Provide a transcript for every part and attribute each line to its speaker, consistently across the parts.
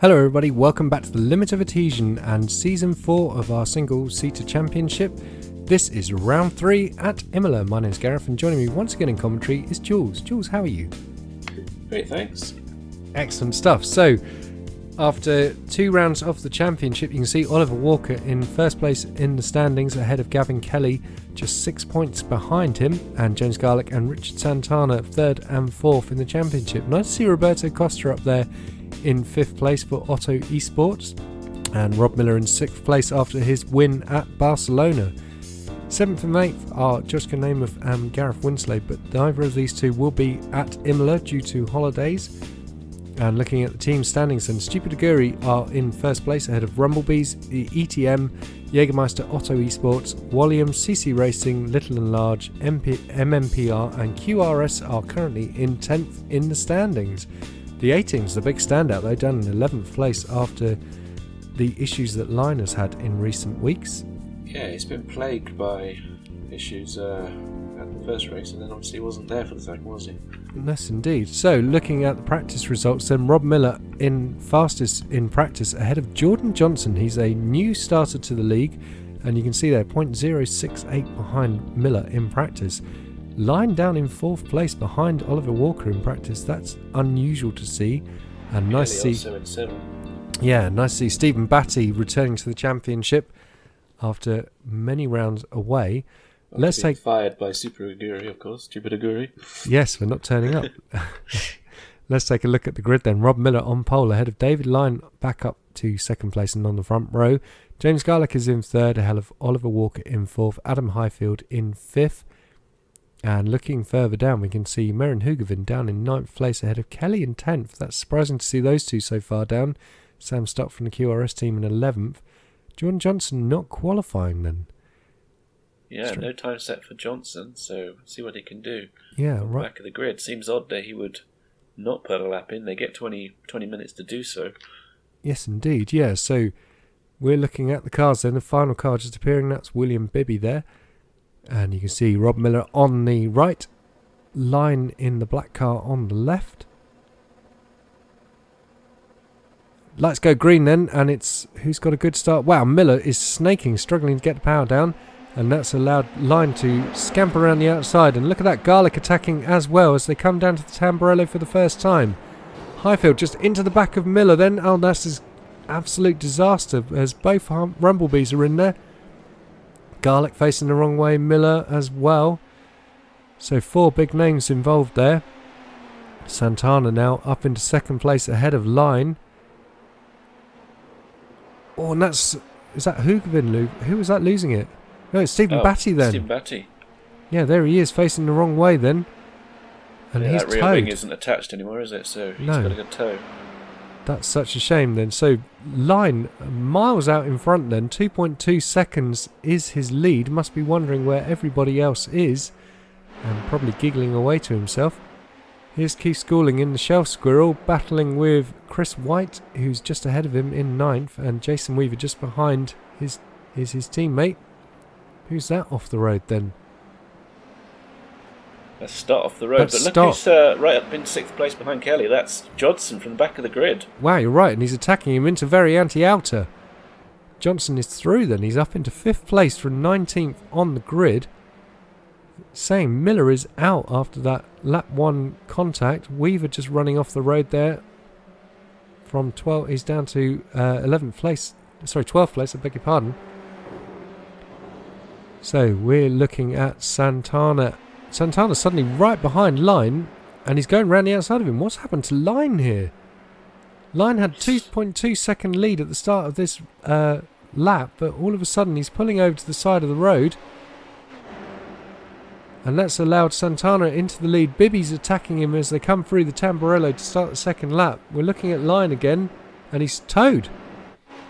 Speaker 1: Hello everybody, welcome back to the Limit of Adhesion and Season 4 of our single-seater championship. This is round 3 at Imola. My name is Gareth and joining me once again in commentary is Jools. Jools, how are you?
Speaker 2: Great, thanks.
Speaker 1: Excellent stuff. So, after 2 rounds of the championship, you can see Oliver Walker in first place in the standings ahead of Gavin Kelly, just 6 points behind him, and James Garlick and Richard Santana 3rd and 4th in the championship. Nice to see Roberto Costa up there in 5th place for Otto Esports, and Rob Miller in 6th place after his win at Barcelona. 7th and 8th are Joshka Namath and Gareth WINSLADE, but neither of these two will be at Imola due to holidays. And looking at the team standings, then Stupid Aguri are in 1st place ahead of Rumblebees, ETM, Jägermeister, Otto Esports, Walliams, CC Racing, Little and Large, MMPR and QRS are currently in 10th in the standings. The A-Team's the big standout though, down in 11th place after the issues that Line has had in recent weeks.
Speaker 2: Yeah, he's been plagued by issues at the first race, and then obviously he wasn't there for the second, was he?
Speaker 1: Yes, indeed. So, looking at the practice results, then Rob Miller in fastest in practice ahead of Jordan Johnson. He's a new starter to the league, and you can see there 0.068 behind Miller in practice. Line down in 4th place behind Oliver Walker in practice. That's unusual to see, and nice to see.
Speaker 2: Also in 7th.
Speaker 1: Yeah, nice to see Stephen Batty returning to the championship after many rounds away.
Speaker 2: Let's take fired by Super Aguri, of course. Stupid Aguri.
Speaker 1: Yes, we're not turning up. Let's take a look at the grid then. Rob Miller on pole ahead of David Line back up to 2nd place and on the front row. James Garlick is in 3rd ahead of Oliver Walker in 4th. Adam Highfield in 5th. And looking further down, we can see Merrin Hugovin down in 9th place ahead of Kelly in 10th. That's surprising to see those two so far down. Sam Stock from the QRS team in 11th. Jordan Johnson not qualifying then.
Speaker 2: Yeah, no time set for Johnson, so see what he can do.
Speaker 1: Yeah, right.
Speaker 2: Back of the grid. Seems odd that he would not put a lap in. They get 20 minutes to do so.
Speaker 1: Yes, indeed. Yeah, so we're looking at the cars then. The final car just appearing, that's William Bibby there. And you can see Rob Miller on the right, Line in the black car on the left. Lights go green then, and it's who's got a good start. Wow, Miller is snaking, struggling to get the power down, and that's allowed Line to scamper around the outside. And look at that, Garlick attacking as well as they come down to the Tamburello for the first time. Highfield just into the back of Miller then. Oh, that's an absolute disaster as both Rumblebees are in there. Garlick facing the wrong way, Miller as well. So 4 big names involved there. Santana now up into 2nd place ahead of Line. Oh, and is that Hugovin? Who was that losing it? No, it's Stephen Batty then.
Speaker 2: Stephen Batty.
Speaker 1: Yeah, there he is facing the wrong way then. And he's
Speaker 2: that rear
Speaker 1: towed.
Speaker 2: wing isn't attached anymore, is it? So he's got a good tow.
Speaker 1: That's such a shame then. So Line miles out in front then. 2.2 seconds is his lead. Must be wondering where everybody else is. And probably giggling away to himself. Here's Keith Schooling in the Shelf Squirrel battling with Chris White, who's just ahead of him in 9th. And Jason Weaver just behind is his teammate. Who's that off the road then?
Speaker 2: Let's start off the road. But look who's right up in 6th place behind Kelly. That's Johnson from the back of the grid.
Speaker 1: Wow, you're right. And he's attacking him into very anti-outer. Johnson is through then. He's up into 5th place from 19th on the grid. Saying Miller is out after that lap 1 contact. Weaver just running off the road there. From 12, he's down to 11th place. Sorry, 12th place, I beg your pardon. So we're looking at Santana. Santana's suddenly right behind Line, and he's going round the outside of him. What's happened to Line here? Line had 2.2 second lead at the start of this lap, but all of a sudden he's pulling over to the side of the road. And that's allowed Santana into the lead. Bibby's attacking him as they come through the Tamburello to start the second lap. We're looking at Line again, and he's towed.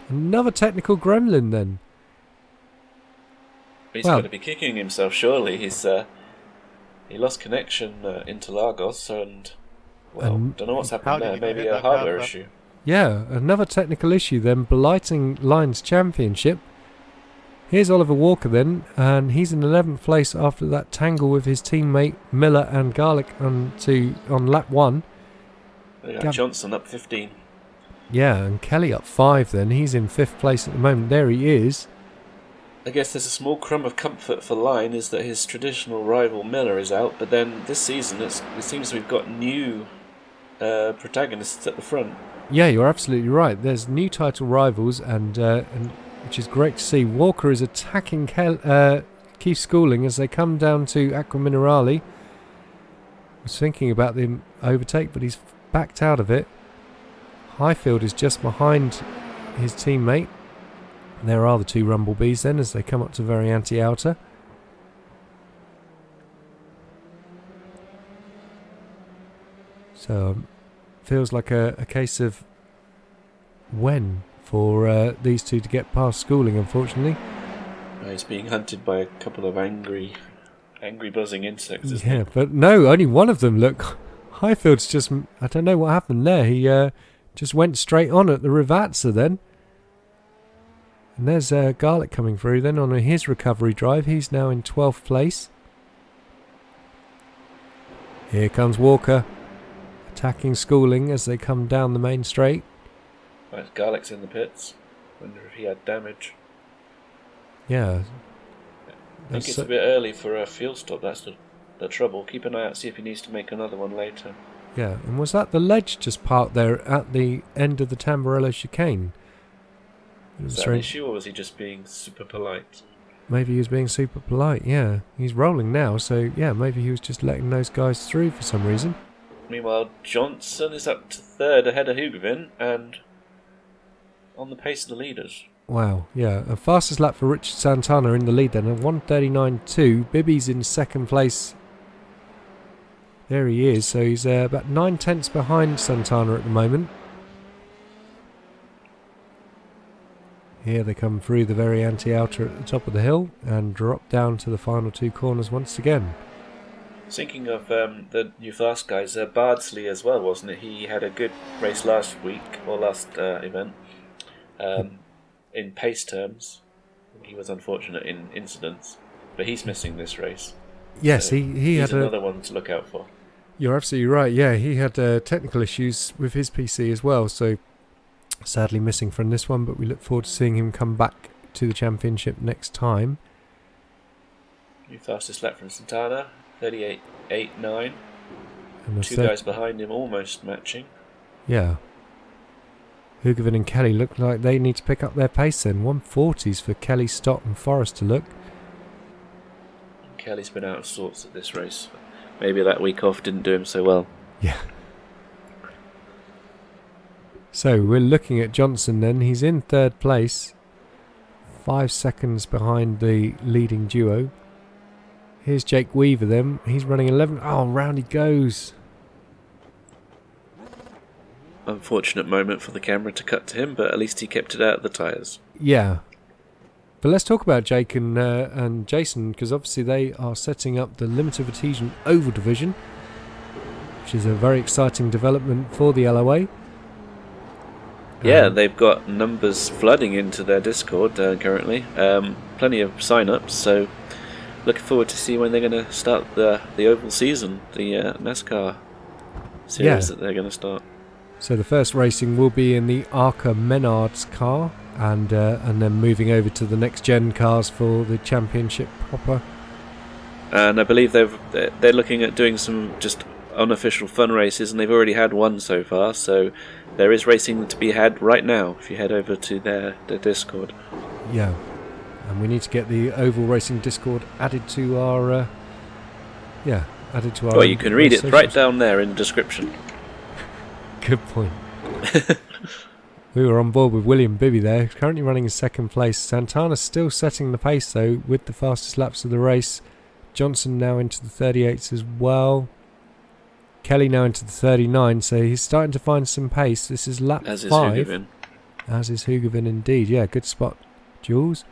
Speaker 1: Another technical gremlin then.
Speaker 2: He's got to be kicking himself, surely. He lost connection into Lagos, and don't know what's happened there. Maybe a hardware issue.
Speaker 1: Yeah, another technical issue then, blighting Line's championship. Here's Oliver Walker then, and he's in 11th place after that tangle with his teammate Miller and Garlick on lap 1.
Speaker 2: Johnson up 15.
Speaker 1: Yeah, and Kelly up 5 then. He's in 5th place at the moment. There he is.
Speaker 2: I guess there's a small crumb of comfort for Line is that his traditional rival Miller is out, but then this season it seems we've got new protagonists at the front.
Speaker 1: Yeah, you're absolutely right. There's new title rivals, and which is great to see. Walker is attacking Keith Schooling as they come down to Acqua Minerale. Was thinking about the overtake, but he's backed out of it. Highfield is just behind his teammate. There are the 2 Rumblebees then as they come up to Variante Outer. So feels like a case of when for these 2 to get past Schooling, unfortunately.
Speaker 2: He's being hunted by a couple of angry buzzing insects, isn't
Speaker 1: he? But no, only one of them. Look, Highfield's just... I don't know what happened there. He just went straight on at the Rivazza then. And there's Garlic coming through then on his recovery drive. He's now in 12th place. Here comes Walker, attacking Schooling as they come down the main straight.
Speaker 2: Right, Garlic's in the pits. Wonder if he had damage.
Speaker 1: Yeah.
Speaker 2: I think it's a bit early for a fuel stop. That's the trouble. Keep an eye out, see if he needs to make another one later.
Speaker 1: Yeah, and was that the ledge just parked there at the end of the Tamburello chicane?
Speaker 2: Was that an issue, or was he just being super polite?
Speaker 1: Maybe he was being super polite, yeah. He's rolling now, so yeah, maybe he was just letting those guys through for some reason.
Speaker 2: Meanwhile, Johnson is up to 3rd ahead of Hugavin and on the pace of the leaders.
Speaker 1: Wow, yeah. A fastest lap for Richard Santana in the lead then, a 1:39.2. Bibby's in 2nd place. There he is, so he's about 9 tenths behind Santana at the moment. Here they come through the Variante Outer at the top of the hill and drop down to the final 2 corners once again.
Speaker 2: Thinking of the new fast guys, Bardsley as well, wasn't it? He had a good race last week, or last event. In pace terms, he was unfortunate in incidents, but he's missing this race.
Speaker 1: Yes,
Speaker 2: so
Speaker 1: he had
Speaker 2: another one to look out for.
Speaker 1: You're absolutely right. Yeah, he had technical issues with his PC as well, so sadly missing from this one. But we look forward to seeing him come back to the championship next time.
Speaker 2: New fastest lap from Santana, 38.89.
Speaker 1: And
Speaker 2: 2 guys behind him, almost matching.
Speaker 1: Yeah. Hugavin and Kelly look like they need to pick up their pace then. 140s for Kelly, Stott and Forrest to look.
Speaker 2: Kelly's been out of sorts at this race. Maybe that week off didn't do him so well.
Speaker 1: Yeah. So we're looking at Johnson then. He's in 3rd place. 5 seconds behind the leading duo. Here's Jake Weaver then. He's running 11. Oh, round he goes.
Speaker 2: Unfortunate moment for the camera to cut to him, but at least he kept it out of the tyres.
Speaker 1: Yeah. But let's talk about Jake and Jason, because obviously they are setting up the Limited Adhesion Oval Division, which is a very exciting development for the LOA.
Speaker 2: Yeah, they've got numbers flooding into their Discord currently. Plenty of sign-ups, so looking forward to see when they're going to start the oval season, the NASCAR series that they're going to start.
Speaker 1: So the first racing will be in the Arca Menards car, and then moving over to the next gen cars for the championship proper.
Speaker 2: And I believe they're looking at doing some just unofficial fun races, and they've already had one so far. So there is racing to be had right now if you head over to their Discord. Yeah,
Speaker 1: and we need to get the Oval Racing Discord added to our.
Speaker 2: Well, you can read it right down there in the description.
Speaker 1: Good point. We were on board with William Bibby there, currently running in 2nd place. Santana's still setting the pace though, with the fastest laps of the race. Johnson now into the 38s as well. Kelly now into the 39, so he's starting to find some pace. This is lap 5.
Speaker 2: As is Hugavin.
Speaker 1: As is Hugavin indeed. Yeah, good spot, Jools.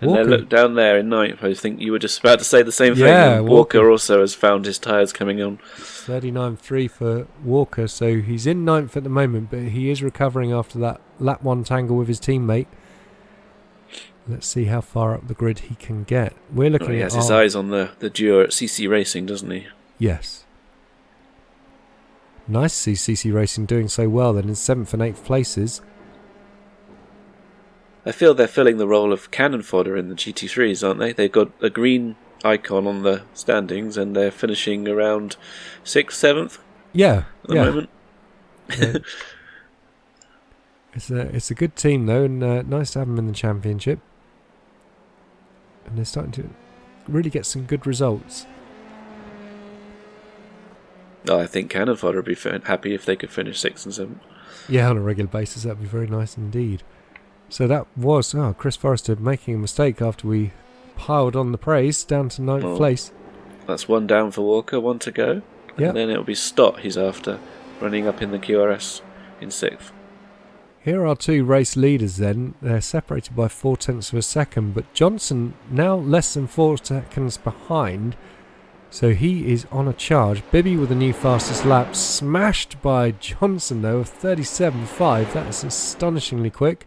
Speaker 2: And then look down there in 9th. I think you were just about to say the same thing.
Speaker 1: Yeah,
Speaker 2: Walker also has found his tyres coming on.
Speaker 1: 39.3 for Walker, so he's in 9th at the moment, but he is recovering after that lap 1 tangle with his teammate. Let's see how far up the grid he can get. We're looking
Speaker 2: he has his eyes on the duo at CC Racing, doesn't he?
Speaker 1: Yes. Nice to see CC Racing doing so well then in 7th and 8th places.
Speaker 2: I feel they're filling the role of cannon fodder in the GT3s, aren't they? They've got a green icon on the standings and they're finishing around 6th, 7th
Speaker 1: at
Speaker 2: the moment.
Speaker 1: Yeah. It's a good team though, and nice to have them in the championship. And they're starting to really get some good results.
Speaker 2: Oh, I think cannon fodder would be happy if they could finish 6th and 7th.
Speaker 1: Yeah, on a regular basis, that'd be very nice indeed. So that was Chris Forrester making a mistake after we piled on the praise down to 9th place.
Speaker 2: That's one down for Walker, one to go.
Speaker 1: Yep.
Speaker 2: And then it'll be Stott he's after, running up in the QRS in 6th.
Speaker 1: Here are two race leaders then. They're separated by 0.4 of a second, but Johnson now less than 4 seconds behind. So he is on a charge. Bibby with the new fastest lap, smashed by Johnson though of 37.5. That is astonishingly quick.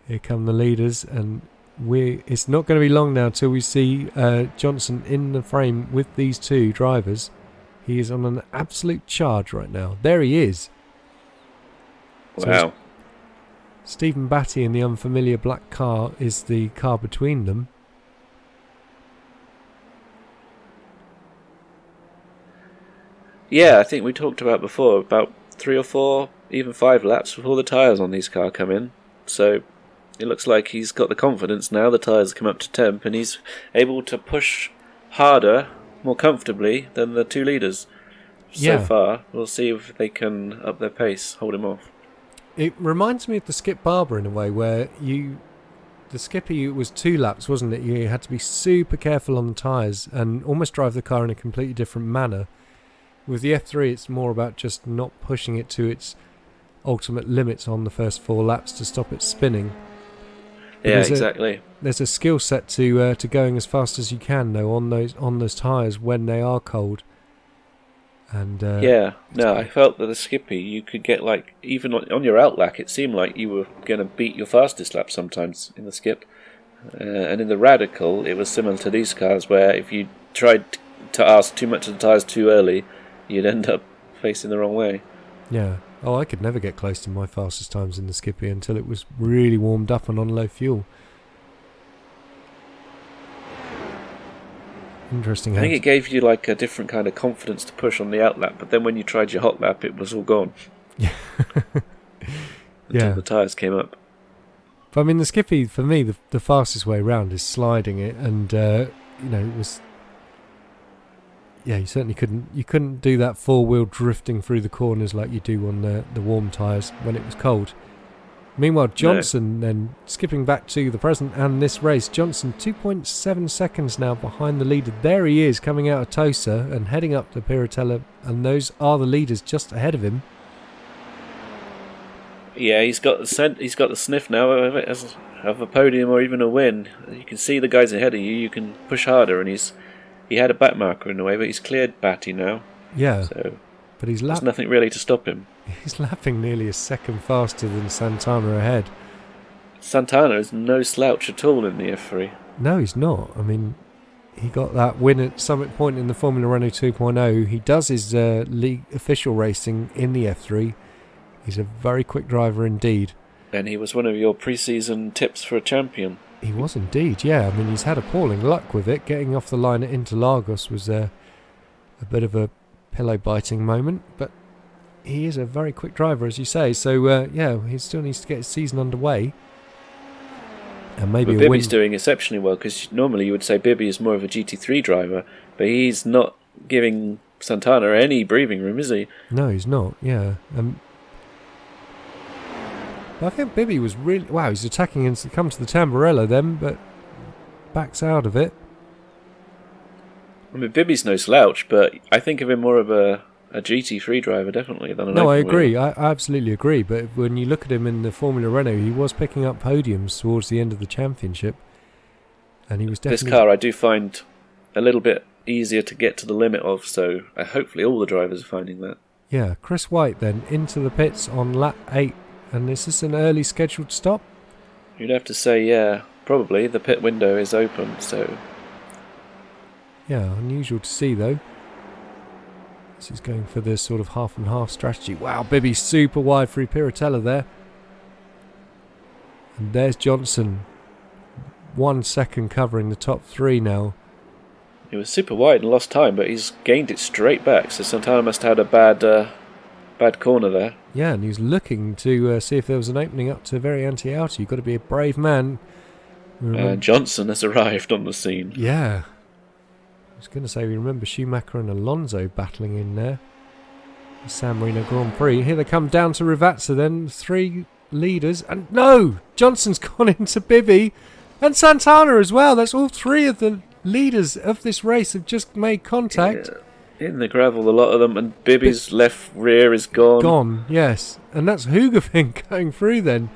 Speaker 1: Here come the leaders, and it's not going to be long now till we see Johnson in the frame with these two drivers. He is on an absolute charge right now. There he is.
Speaker 2: Wow.
Speaker 1: So Stephen Batty in the unfamiliar black car is the car between them.
Speaker 2: Yeah, I think we talked about before, about 3 or 4, even 5 laps before the tyres on these cars come in. So it looks like he's got the confidence now, the tyres come up to temp, and he's able to push harder, more comfortably than the two leaders so far. We'll see if they can up their pace, hold him off.
Speaker 1: It reminds me of the Skip Barber in a way, where the Skippy was 2 laps, wasn't it? You had to be super careful on the tyres and almost drive the car in a completely different manner. With the F3, it's more about just not pushing it to its ultimate limits on the first 4 laps to stop it spinning. But
Speaker 2: yeah, exactly.
Speaker 1: There's a skill set to going as fast as you can, though, on those tyres when they are cold. And I felt that the Skippy, you could get even on your outlap, it seemed like you were going to beat your fastest lap sometimes in the Skip. And in the Radical, it was similar to these cars, where if you tried to ask too much of the tyres too early, you'd end up facing the wrong way. Yeah. Oh, I could never get close to my fastest times in the Skippy until it was really warmed up and on low fuel. Interesting.
Speaker 2: I think it gave you a different kind of confidence to push on the outlap, but then when you tried your hot lap, it was all gone.
Speaker 1: Yeah.
Speaker 2: Until the tyres came up.
Speaker 1: But I mean, the Skippy, for me, the fastest way around is sliding it, and it was. Yeah, you certainly couldn't do that 4-wheel drifting through the corners like you do on the warm tyres when it was cold. Meanwhile, Johnson then skipping back to the present and this race. Johnson 2.7 seconds now behind the leader. There he is coming out of Tosa and heading up to Piratella, and those are the leaders just ahead of him. Yeah,
Speaker 2: he's got the sniff now of a podium or even a win. You can see the guys ahead of you. You can push harder, and he had a back marker in a way, but he's cleared Batty now.
Speaker 1: Yeah,
Speaker 2: so
Speaker 1: but
Speaker 2: there's nothing really to stop him.
Speaker 1: He's lapping nearly a second faster than Santana ahead.
Speaker 2: Santana is no slouch at all in the F3.
Speaker 1: No, he's not. I mean, he got that win at Summit Point in the Formula Renault 2.0. He does his league official racing in the F3. He's a very quick driver indeed.
Speaker 2: And he was one of your pre-season tips for a champion.
Speaker 1: He was indeed, yeah. I mean, he's had appalling luck with it. Getting off the line at Interlagos was a bit of a pillow-biting moment, but he is a very quick driver, as you say. So, he still needs to get his season underway. And maybe
Speaker 2: but Bibby's doing exceptionally well, because normally you would say Bibby is more of a GT3 driver, but he's not giving Santana any breathing room, is he?
Speaker 1: No, he's not, yeah. I think Bibby was really... Wow, he's attacking and come to the Tamburello then, but backs out of it.
Speaker 2: I mean, Bibby's no slouch, but I think of him more of a GT3 driver, definitely, than an
Speaker 1: No, I
Speaker 2: open
Speaker 1: agree.
Speaker 2: wheel.
Speaker 1: I absolutely agree. But when you look at him in the Formula Renault, he was picking up podiums towards the end of the championship. And he was definitely...
Speaker 2: This car I do find a little bit easier to get to the limit of, so hopefully all the drivers are finding that.
Speaker 1: Yeah, Chris White then into the pits on lap 8. And is this an early scheduled stop?
Speaker 2: You'd have to say, yeah, probably. The pit window is open, so...
Speaker 1: Yeah, unusual to see though. This is going for this sort of half and half strategy. Wow, Bibby super wide through Piratella there. And there's Johnson. 1 second covering the top 3 now.
Speaker 2: He was super wide and lost time, but he's gained it straight back. So Santana must have had a bad corner there.
Speaker 1: Yeah, and he was looking to see if there was an opening up to very anti-outer. You've got to be a brave man.
Speaker 2: Johnson has arrived on the scene.
Speaker 1: Yeah. I was going to say, we remember Schumacher and Alonso battling in there. The San Marino Grand Prix. Here they come down to Ravazza then. 3 leaders. And no! Johnson's gone into Bibby. And Santana as well. That's all 3 of the leaders of this race have just made contact.
Speaker 2: Yeah. In the gravel, a lot of them. And Bibby's left rear is gone.
Speaker 1: Gone, yes. And that's Hugavin going through then.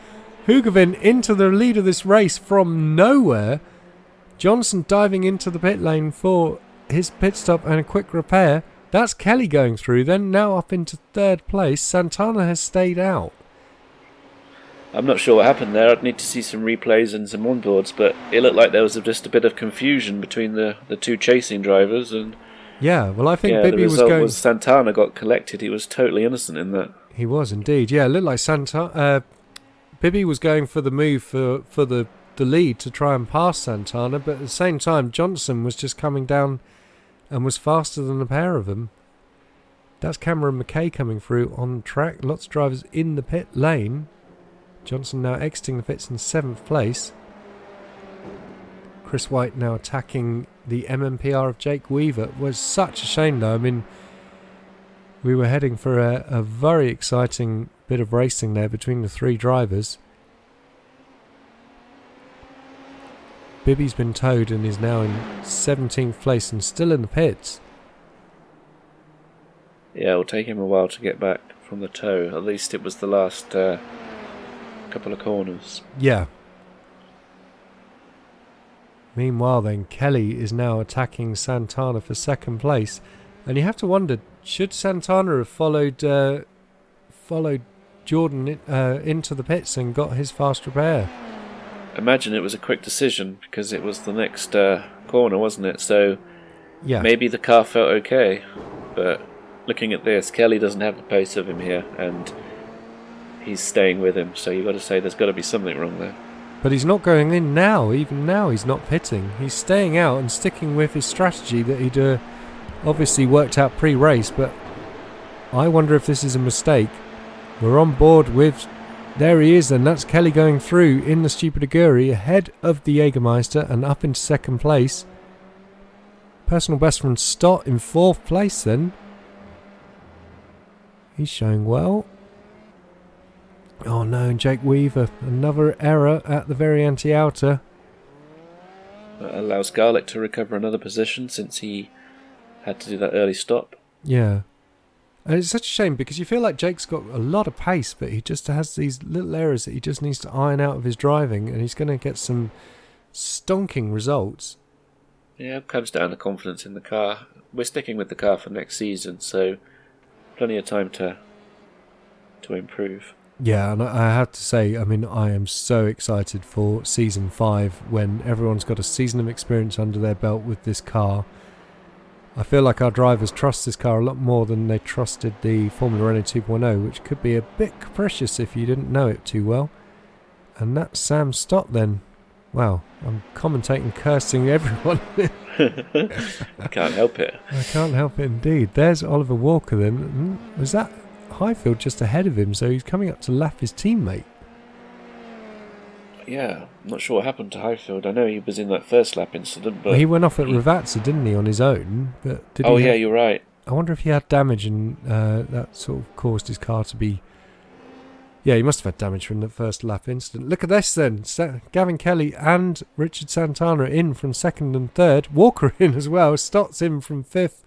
Speaker 1: Hugavin into the lead of this race from nowhere. Johnson diving into the pit lane for his pit stop and a quick repair. That's Kelly going through then, now up into 3rd place. Santana has stayed out.
Speaker 2: I'm not sure what happened there. I'd need to see some replays and some onboards, but it looked like there was just a bit of confusion between the 2 chasing drivers. And
Speaker 1: yeah, well, I think Bibby
Speaker 2: the result
Speaker 1: was going...
Speaker 2: was Santana got collected. He was totally innocent in that.
Speaker 1: He was indeed. Yeah, it looked like Santana... Bibby was going for the move for the lead to try and pass Santana, but at the same time, Johnson was just coming down and was faster than the pair of them. That's Cameron McKay coming through on track. Lots of drivers in the pit lane. Johnson now exiting the pits in 7th place. Chris White now attacking the MMPR of Jake Weaver. It was such a shame though. I mean, we were heading for a very exciting bit of racing there between the 3 drivers. Bibby's been towed and is now in 17th place and still in the pits.
Speaker 2: Yeah, it'll take him a while to get back from the tow. At least it was the last couple of corners.
Speaker 1: Yeah. Meanwhile then, Kelly is now attacking Santana for 2nd place. And you have to wonder, should Santana have followed Jordan into the pits and got his fast repair?
Speaker 2: Imagine it was a quick decision because it was the next corner, wasn't it? So
Speaker 1: yeah,
Speaker 2: maybe the car felt okay. But looking at this, Kelly doesn't have the pace of him here, and he's staying with him. So you've got to say there's got to be something wrong there.
Speaker 1: But he's not going in now. Even now he's not pitting. He's staying out and sticking with his strategy that he'd obviously worked out pre-race. But I wonder if this is a mistake. We're on board with... There he is, and that's Kelly going through in the Stupid Aguri ahead of the Jägermeister and up into 2nd place. Personal best from Stott in 4th place then. He's showing well. Oh no, Jake Weaver, another error at the very anti-outer.
Speaker 2: That allows Garlic to recover another position since he had to do that early stop.
Speaker 1: Yeah. And it's such a shame because you feel like Jake's got a lot of pace, but he just has these little errors that he just needs to iron out of his driving, and he's going to get some stonking results.
Speaker 2: Yeah, it comes down to confidence in the car. We're sticking with the car for next season, so plenty of time to improve.
Speaker 1: Yeah, and I have to say, I mean, I am so excited for Season 5 when everyone's got a season of experience under their belt with this car. I feel like our drivers trust this car a lot more than they trusted the Formula Renault 2.0, which could be a bit capricious if you didn't know it too well. And that's Sam Stott then. Wow, I'm commentating, cursing everyone.
Speaker 2: I can't help it.
Speaker 1: I can't help it indeed. There's Oliver Walker then. Was that Highfield just ahead of him? So he's coming up to lap his teammate.
Speaker 2: Yeah, I'm not sure what happened to Highfield. I know he was in that first lap incident, but...
Speaker 1: Well, he went off at Ravazza, didn't he, on his own? But did
Speaker 2: yeah, you're right.
Speaker 1: I wonder if he had damage and that sort of caused his car to be... Yeah, he must have had damage from the first lap incident. Look at this then. Gavin Kelly and Richard Santana in from 2nd and 3rd. Walker in as well. Stott's in from 5th.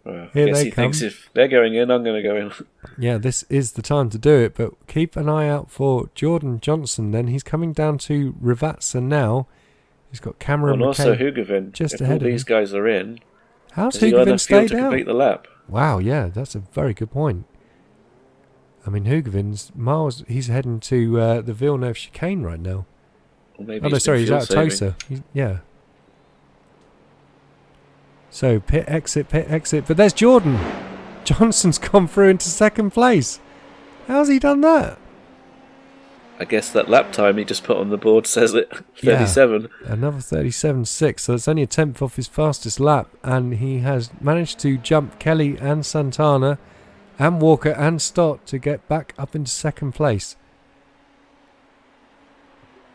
Speaker 2: Well,
Speaker 1: Here
Speaker 2: I guess
Speaker 1: they
Speaker 2: he
Speaker 1: come.
Speaker 2: thinks if they're going in, I'm going to go in.
Speaker 1: Yeah, this is the time to do it, but keep an eye out for Jordan Johnson then. He's coming down to Ravazza now. He's got Cameron
Speaker 2: and
Speaker 1: McKay
Speaker 2: also Hugavin.
Speaker 1: just
Speaker 2: if
Speaker 1: ahead
Speaker 2: all
Speaker 1: of
Speaker 2: these
Speaker 1: him.
Speaker 2: guys are in,
Speaker 1: How's
Speaker 2: has he got
Speaker 1: Hugavin
Speaker 2: enough fuel
Speaker 1: stayed
Speaker 2: to
Speaker 1: out?
Speaker 2: complete the lap?
Speaker 1: Wow, yeah, that's a very good point. I mean, Hugavin's miles, he's heading to the Villeneuve chicane right now.
Speaker 2: Or maybe
Speaker 1: Oh, no, sorry, he's out of
Speaker 2: saving.
Speaker 1: Tosa. Yeah. So, pit exit. But there's Jordan. Johnson's gone through into second place. How's he done that?
Speaker 2: I guess that lap time he just put on the board says it. 37.
Speaker 1: Yeah, another 37.6, so it's only a tenth off his fastest lap, and he has managed to jump Kelly and Santana and Walker and Stott to get back up into second place.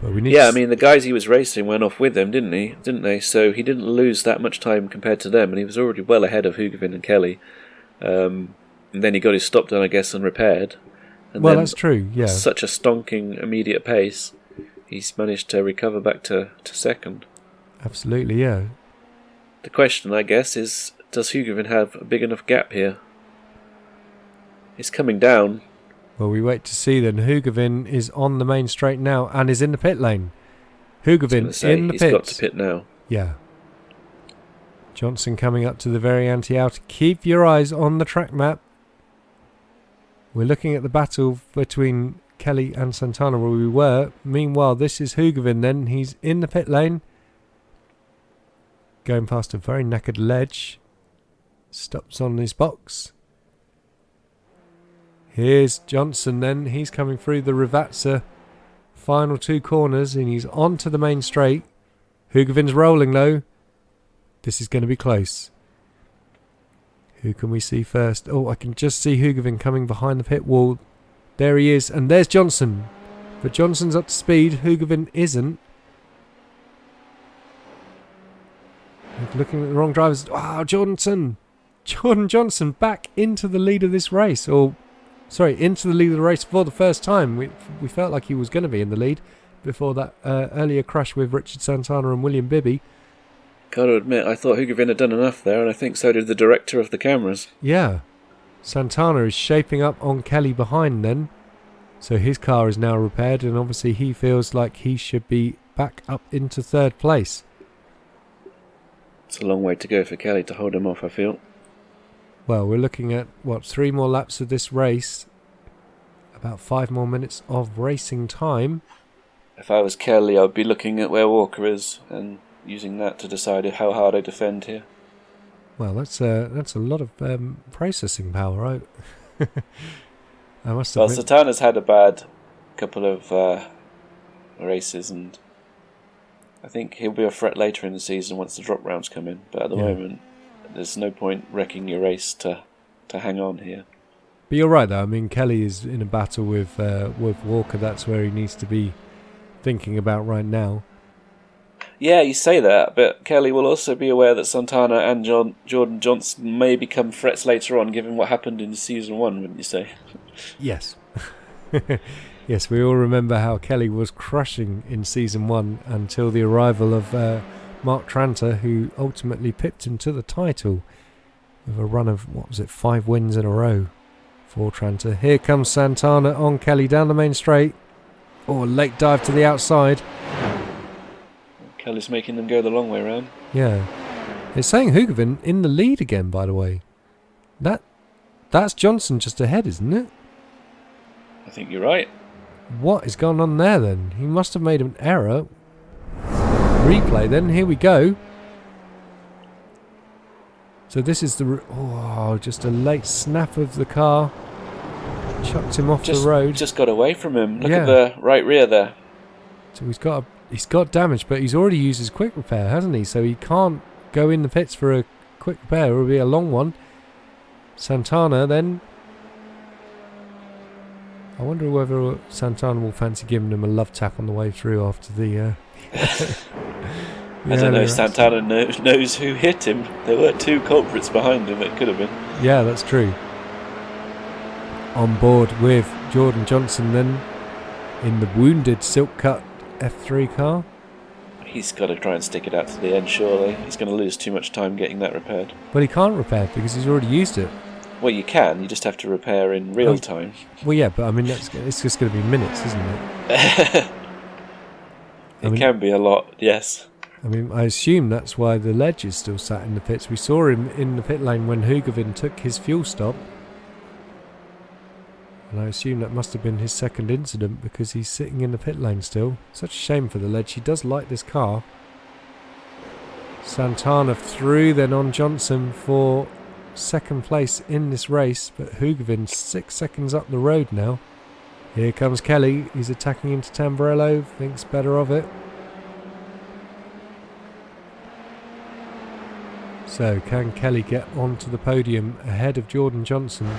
Speaker 1: But we need
Speaker 2: I mean, the guys he was racing went off with him, didn't they? So he didn't lose that much time compared to them, and he was already well ahead of Hugavin and Kelly. And then he got his stop done, I guess, and repaired. And
Speaker 1: well, that's true, yeah.
Speaker 2: Such a stonking immediate pace, he's managed to recover back to second.
Speaker 1: Absolutely, yeah.
Speaker 2: The question, I guess, is does Hugavin have a big enough gap here? He's coming down.
Speaker 1: Well, we wait to see then. Hugavin is on the main straight now and is in the pit lane. Hugavin in the pits.
Speaker 2: He's got to pit now.
Speaker 1: Yeah. Johnson coming up to the very anti-outer. Keep your eyes on the track map. We're looking at the battle between Kelly and Santana where we were. Meanwhile, this is Hugavin then. He's in the pit lane. Going past a very knackered ledge. Stops on his box. Here's Johnson then. He's coming through the Rivazza. Final two corners and he's onto the main straight. Hugavin's rolling though. This is going to be close. Who can we see first? Oh, I can just see Hugavin coming behind the pit wall. There he is. And there's Johnson. But Johnson's up to speed. Hugavin isn't. Looking at the wrong drivers. Wow, Johnson. Jordan Johnson back into the lead of this race. Into the lead of the race for the first time. We felt like he was going to be in the lead before that earlier crash with Richard Santana and William Bibby.
Speaker 2: Got to admit, I thought Hugavin had done enough there, and I think so did the director of the cameras.
Speaker 1: Yeah. Santana is shaping up on Kelly behind then. So his car is now repaired, and obviously he feels like he should be back up into third place.
Speaker 2: It's a long way to go for Kelly to hold him off, I feel.
Speaker 1: Well, we're looking at, 3 more laps of this race. About 5 more minutes of racing time.
Speaker 2: If I was Kelly, I'd be looking at where Walker is and using that to decide how hard I defend here.
Speaker 1: Well, that's a lot of processing power, right? I must admit.
Speaker 2: Well, Santana's had a bad couple of races, and I think he'll be a threat later in the season once the drop rounds come in. But at the moment, there's no point wrecking your race to hang on here.
Speaker 1: But you're right, though. I mean, Kelly is in a battle with Walker. That's where he needs to be thinking about right now.
Speaker 2: Yeah, you say that, but Kelly will also be aware that Santana and Jordan Johnson may become threats later on, given what happened in Season 1, wouldn't you say?
Speaker 1: Yes. Yes, we all remember how Kelly was crushing in Season 1 until the arrival of Mark Tranter, who ultimately pipped him to the title with a run of, 5 wins in a row for Tranter. Here comes Santana on Kelly down the main straight. Oh, a late dive to the outside.
Speaker 2: Kelly's making them go the long way around.
Speaker 1: Yeah. It's saying Hugavin in the lead again, by the way. That's Johnson just ahead, isn't it?
Speaker 2: I think you're right.
Speaker 1: What is going on there then? He must have made an error. Replay then, here we go. So this is just a late snap of the car. Chucked him off the road.
Speaker 2: Just got away from him. Look at the right rear there.
Speaker 1: So he's got damage, but he's already used his quick repair, hasn't he? So he can't go in the pits for a quick repair. It will be a long one. Santana then. I wonder whether Santana will fancy giving him a love tap on the way through after the...
Speaker 2: I don't know. Santana knows who hit him. There were 2 culprits behind him. It could have been.
Speaker 1: Yeah, that's true. On board with Jordan Johnson then in the wounded silk cut F3 car.
Speaker 2: He's got to try and stick it out to the end, surely. He's going to lose too much time getting that repaired.
Speaker 1: But he can't repair because he's already used it.
Speaker 2: Well, you can. You just have to repair in real time.
Speaker 1: Well, yeah, but I mean, it's just going to be minutes, isn't it?
Speaker 2: It can be a lot, yes.
Speaker 1: I mean, I assume that's why the ledge is still sat in the pits. We saw him in the pit lane when Hugavin took his fuel stop. And I assume that must have been his second incident because he's sitting in the pit lane still. Such a shame for the ledge. He does like this car. Santana through then on Johnson for second place in this race, but Hoogervin 6 seconds up the road now. Here comes Kelly. He's attacking into Tamburello, thinks better of it. So can Kelly get onto the podium ahead of Jordan Johnson?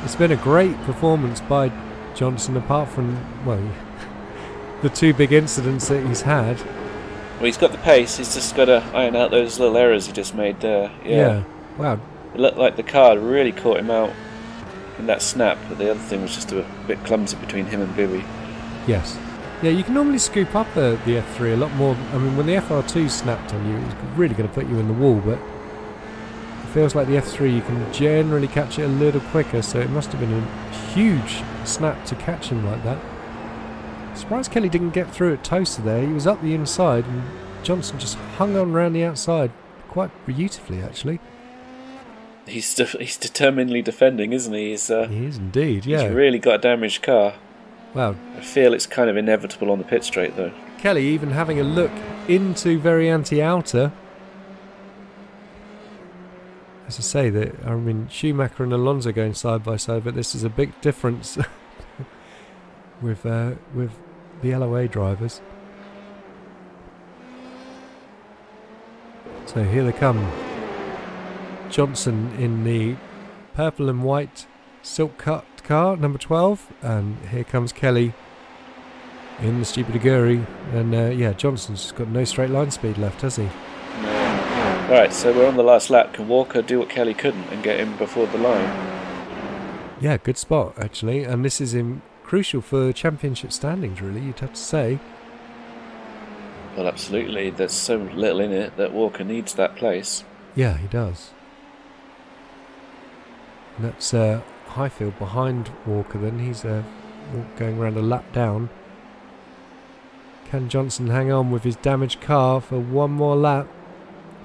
Speaker 1: It's been a great performance by Johnson, apart from, well, the two big incidents that he's had.
Speaker 2: Well, he's got the pace. He's just got to iron out those little errors he just made there.
Speaker 1: Yeah. Wow.
Speaker 2: It looked like the car really caught him out in that snap, but the other thing was just a bit clumsy between him and Bibby.
Speaker 1: Yes. Yeah, you can normally scoop up the F3 a lot more. I mean, when the FR2 snapped on you, it was really going to put you in the wall, but it feels like the F3 you can generally catch it a little quicker, so it must have been a huge snap to catch him like that. Surprised Kelly didn't get through at Toaster there. He was up the inside and Johnson just hung on around the outside quite beautifully, actually.
Speaker 2: He's determinedly defending, isn't he? He is
Speaker 1: indeed, yeah.
Speaker 2: He's really got a damaged car.
Speaker 1: Wow.
Speaker 2: I feel it's kind of inevitable on the pit straight, though.
Speaker 1: Kelly even having a look into Variante Outer. As I say, I mean, Schumacher and Alonso going side by side, but this is a big difference with the LOA drivers. So here they come. Johnson in the purple and white silk cut car, number 12, and here comes Kelly in the Stupid Aguri, and yeah, Johnson's just got no straight line speed left, has he?
Speaker 2: No. Alright, so we're on the last lap. Can Walker do what Kelly couldn't and get him before the line?
Speaker 1: Yeah, good spot actually, and this is crucial for championship standings, really, you'd have to say.
Speaker 2: Well, absolutely. There's so little in it that Walker needs that place.
Speaker 1: Yeah, he does. And that's Highfield behind Walker then. He's going around a lap down. Can Johnson hang on with his damaged car for one more lap?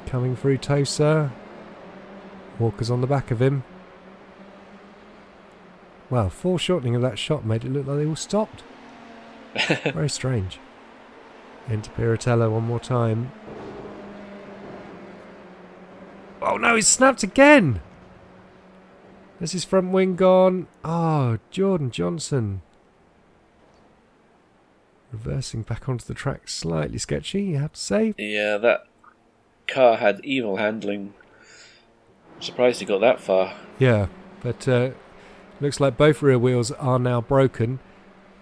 Speaker 1: Coming through Tosa. Walker's on the back of him. Well, foreshortening of that shot made it look like they all stopped. Very strange. Into Piratella one more time. Oh no, he's snapped again! This is front wing gone. Oh, Jordan Johnson. Reversing back onto the track, slightly sketchy, you have to say.
Speaker 2: Yeah, that car had evil handling. I'm surprised he got that far.
Speaker 1: Yeah, but looks like both rear wheels are now broken.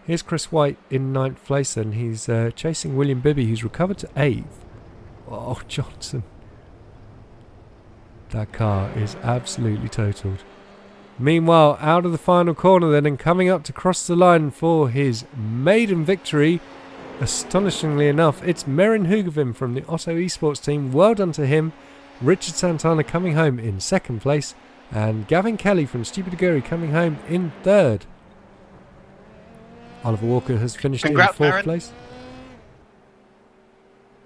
Speaker 1: Here's Chris White in 9th place and he's chasing William Bibby, who's recovered to 8th. Oh, Johnson. That car is absolutely totaled. Meanwhile, out of the final corner then and coming up to cross the line for his maiden victory, astonishingly enough, it's Merin Hugavin from the Otto Esports team. Well done to him. Richard Santana coming home in 2nd place and Gavin Kelly from Stupid Aguri coming home in 3rd. Oliver Walker has finished in 4th place.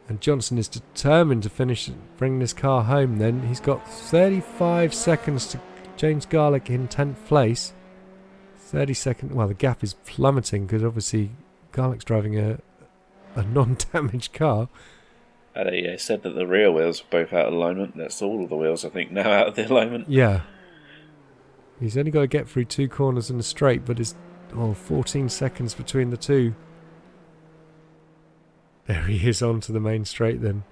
Speaker 1: And Johnson is determined to bring this car home then. He's got 35 seconds to James Garlick in 10th place. 30 seconds. Well, the gap is plummeting because obviously Garlick's driving a non-damaged car.
Speaker 2: They said that the rear wheels were both out of alignment. That's all of the wheels, I think, now out of the alignment.
Speaker 1: Yeah. He's only got to get through 2 corners in a straight, but it's 14 seconds between the two. There he is onto the main straight then.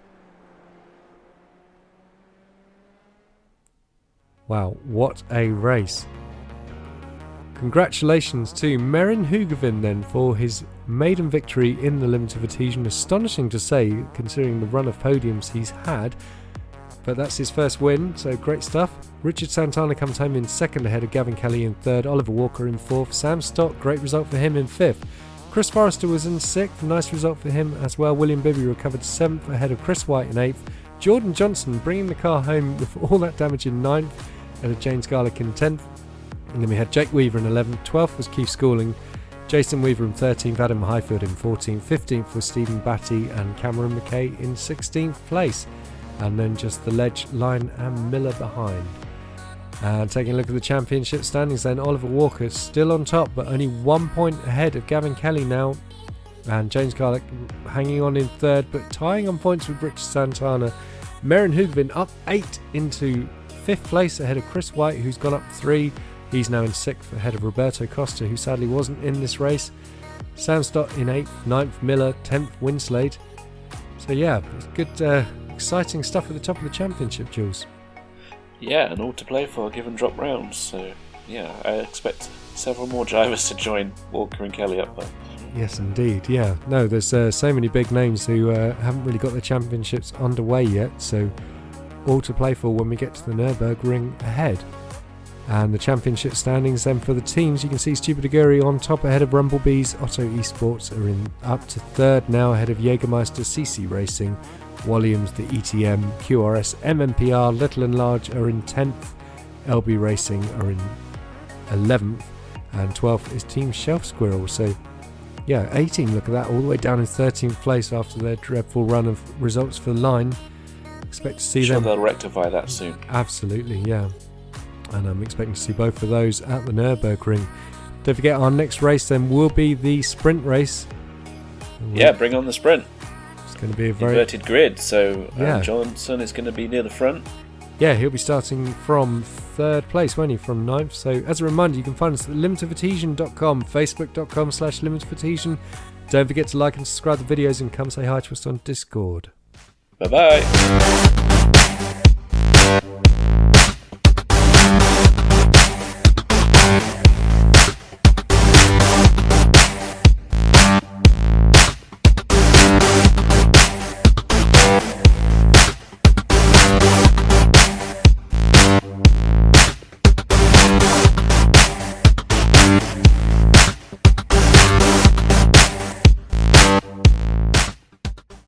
Speaker 1: Wow, what a race. Congratulations to Merin Hugavin then for his maiden victory in the Limited Adhesion. Astonishing to say, considering the run of podiums he's had. But that's his first win, so great stuff. Richard Santana comes home in 2nd ahead of Gavin Kelly in 3rd. Oliver Walker in 4th. Sam Stott, great result for him in 5th. Chris Forrester was in 6th, nice result for him as well. William Bibby recovered 7th ahead of Chris White in 8th. Jordan Johnson bringing the car home with all that damage in 9th. And James Garlick in 10th. And then we had Jake Weaver in 11th. 12th was Keith Schooling. Jason Weaver in 13th. Adam Highfield in 14th. 15th was Stephen Batty and Cameron McKay in 16th place. And then just the Ledge, Line and Miller behind. And taking a look at the championship standings then, Oliver Walker still on top, but only 1 point ahead of Gavin Kelly now. And James Garlick hanging on in 3rd, but tying on points with Richard Santana. Merin Hugavin up 8 into 5th place ahead of Chris White, who's gone up 3. He's now in 6th ahead of Roberto Costa, who sadly wasn't in this race. Sam Stott in 8th, 9th Miller, 10th WINSLADE. So yeah, it's good, exciting stuff at the top of the championship, Jools.
Speaker 2: Yeah, and all to play for given drop rounds. So yeah, I expect several more drivers to join Walker and Kelly up there.
Speaker 1: Yes, indeed. Yeah, no, there's so many big names who haven't really got their championships underway yet. So all to play for when we get to the Nürburgring ahead. And the championship standings then for the teams, you can see Stupid Aguri on top ahead of Rumblebees. Otto Esports are in up to 3rd now ahead of Jägermeister, CC Racing, Williams, the ETM, QRS, MMPR, Little and Large are in 10th, LB Racing are in 11th, and 12th is Team Shelf Squirrel. So yeah, 18, look at that, all the way down in 13th place after their dreadful run of results for the line. Expect to see them.
Speaker 2: They'll rectify that soon.
Speaker 1: Absolutely, yeah. And I'm expecting to see both of those at the Nürburgring. Don't forget, our next race then will be the sprint race.
Speaker 2: Yeah, bring on the sprint.
Speaker 1: It's going to be a very
Speaker 2: inverted grid, so
Speaker 1: Yeah.
Speaker 2: Johnson is going to be near the front.
Speaker 1: Yeah, he'll be starting from 3rd place, won't he? From 9th. So as a reminder, you can find us at limitofadhesion.com, facebook.com/limitofadhesion. Don't forget to like and subscribe to the videos and come say hi to us on Discord.
Speaker 2: Bye-bye.